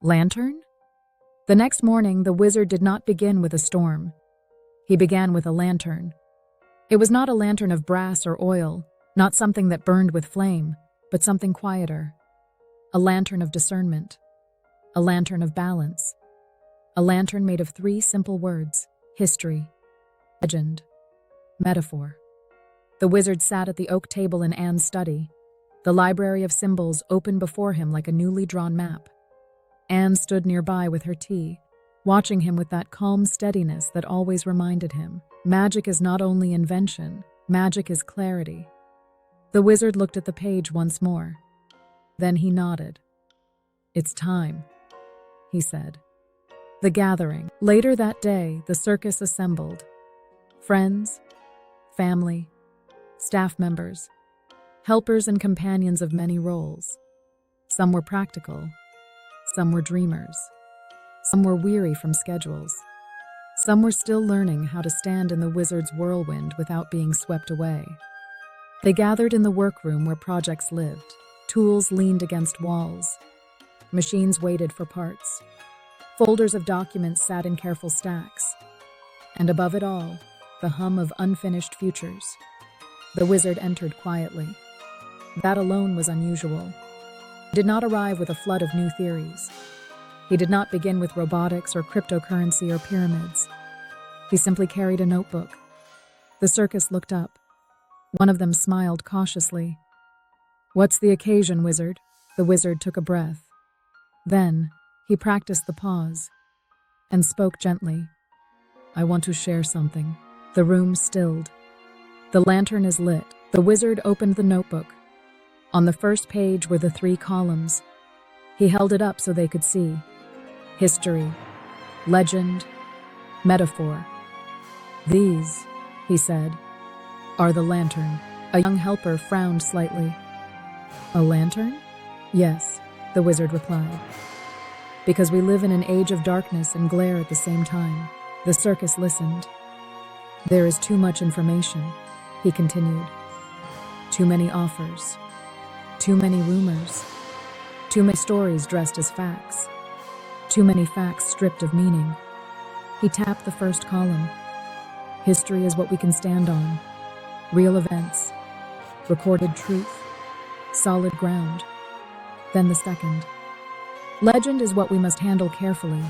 Lantern? The next morning, the wizard did not begin with a storm. He began with a lantern. It was not a lantern of brass or oil, not something that burned with flame, but something quieter. A lantern of discernment. A lantern of balance. A lantern made of 3 simple words: history, legend, metaphor. The wizard sat at the oak table in Anne's study, the library of symbols open before him like a newly drawn map. Anne stood nearby with her tea, watching him with that calm steadiness that always reminded him, magic is not only invention, magic is clarity. The wizard looked at the page once more. Then he nodded. "It's time," he said. The gathering. Later that day, the circus assembled. Friends, family, staff members, helpers and companions of many roles. Some were practical, some were dreamers, some were weary from schedules, some were still learning how to stand in the wizard's whirlwind without being swept away. They gathered in the workroom where projects lived. Tools leaned against walls. Machines waited for parts. Folders of documents sat in careful stacks. And above it all, the hum of unfinished futures. The wizard entered quietly. That alone was unusual. He did not arrive with a flood of new theories. He did not begin with robotics or cryptocurrency or pyramids. He simply carried a notebook. The circus looked up. One of them smiled cautiously. "What's the occasion, wizard?" The wizard took a breath. Then, he practiced the pause and spoke gently. "I want to share something." The room stilled. The lantern is lit. The wizard opened the notebook. On the first page were the 3 columns. He held it up so they could see. History, legend, metaphor. "These," he said, "are the lantern." A young helper frowned slightly. "A lantern?" "Yes," the wizard replied. "Because we live in an age of darkness and glare at the same time." The circus listened. "There is too much information," he continued. "Too many offers. Too many rumors. Too many stories dressed as facts. Too many facts stripped of meaning." He tapped the first column. "History is what we can stand on. Real events. Recorded truth. Solid ground." Then the second. "Legend is what we must handle carefully.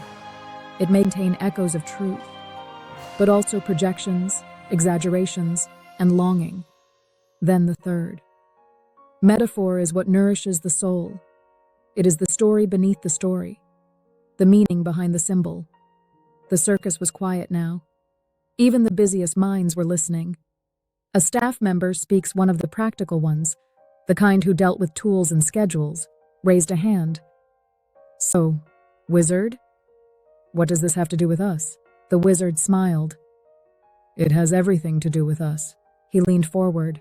It may contain echoes of truth, but also projections, exaggerations, and longing." Then the third. "Metaphor is what nourishes the soul. It is the story beneath the story, the meaning behind the symbol." The circus was quiet now. Even the busiest minds were listening. A staff member speaks, one of the practical ones, the kind who dealt with tools and schedules, raised a hand. "So, wizard, what does this have to do with us?" The wizard smiled. "It has everything to do with us." He leaned forward.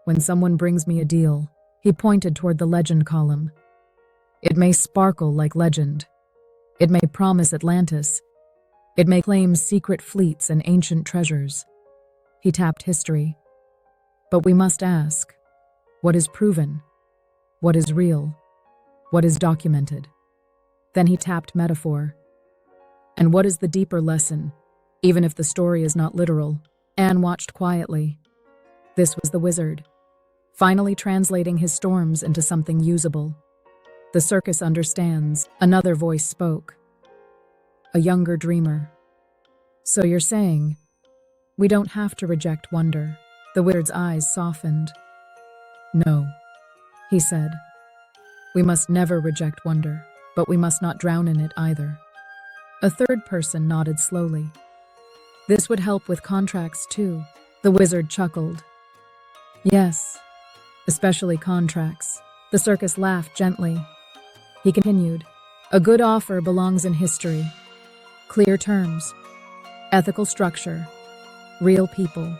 "When someone brings me a deal," he pointed toward the legend column, "it may sparkle like legend. It may promise Atlantis. It may claim secret fleets and ancient treasures." He tapped history. "But we must ask, what is proven? What is real? What is documented?" Then he tapped metaphor. "And what is the deeper lesson, even if the story is not literal?" Anne watched quietly. This was the wizard, finally translating his storms into something usable. "The circus understands," another voice spoke. A younger dreamer. "So you're saying, we don't have to reject wonder?" The wizard's eyes softened. "No," he said. "We must never reject wonder, but we must not drown in it either." A third person nodded slowly. "This would help with contracts too." The wizard chuckled. "Yes, especially contracts." The circus laughed gently. He continued, "A good offer belongs in history. Clear terms, ethical structure, real people,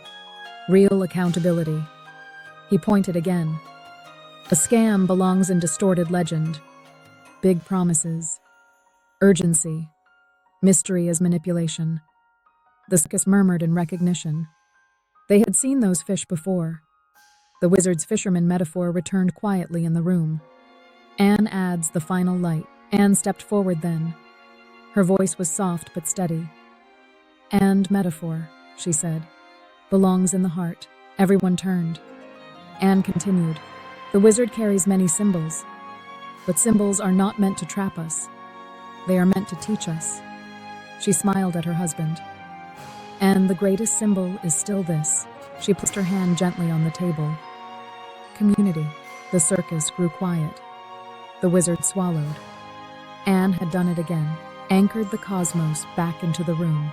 real accountability." He pointed again. "A scam belongs in distorted legend. Big promises, urgency, mystery as manipulation." The circus murmured in recognition. They had seen those fish before. The wizard's fisherman metaphor returned quietly in the room. "Anne adds the final light. Anne stepped forward then. Her voice was soft but steady. "And metaphor," she said, "belongs in the heart." Everyone turned. Anne continued, "The wizard carries many symbols, but symbols are not meant to trap us. They are meant to teach us." She smiled at her husband. "And the greatest symbol is still this." She placed her hand gently on the table. "Community." The circus grew quiet. The wizard swallowed. Anne had done it again, anchored the cosmos back into the room.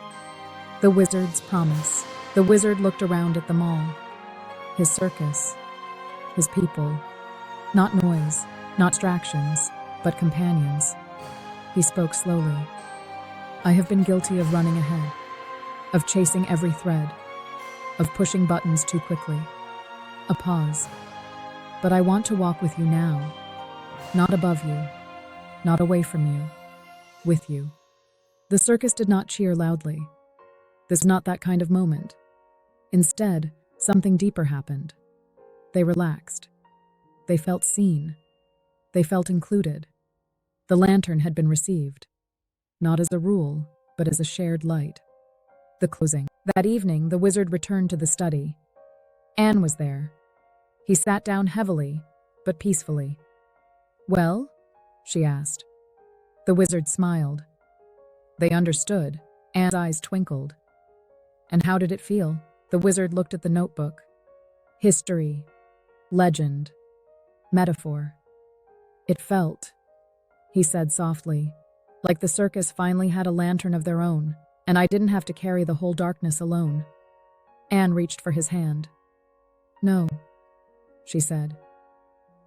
The wizard's promise. The wizard looked around at them all. His circus. His people. Not noise, not distractions, but companions. He spoke slowly. "I have been guilty of running ahead, of chasing every thread, of pushing buttons too quickly." A pause. "But I want to walk with you now. Not above you, not away from you, with you." The circus did not cheer loudly. This was not that kind of moment. Instead, something deeper happened. They relaxed. They felt seen. They felt included. The lantern had been received, not as a rule, but as a shared light. The closing. That evening, the wizard returned to the study. Anne was there. He sat down heavily, but peacefully. "Well?" she asked. The wizard smiled. They understood. Anne's eyes twinkled. "And how did it feel?" The wizard looked at the notebook. "History, legend, metaphor." "It felt," he said softly, "like the circus finally had a lantern of their own, and I didn't have to carry the whole darkness alone." Anne reached for his hand. "No," she said.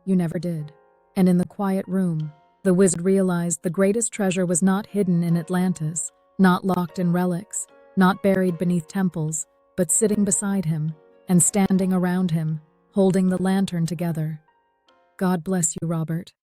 "You never did." And in the quiet room, the wizard realized the greatest treasure was not hidden in Atlantis, not locked in relics, not buried beneath temples, but sitting beside him and standing around him, holding the lantern together. God bless you, Robert.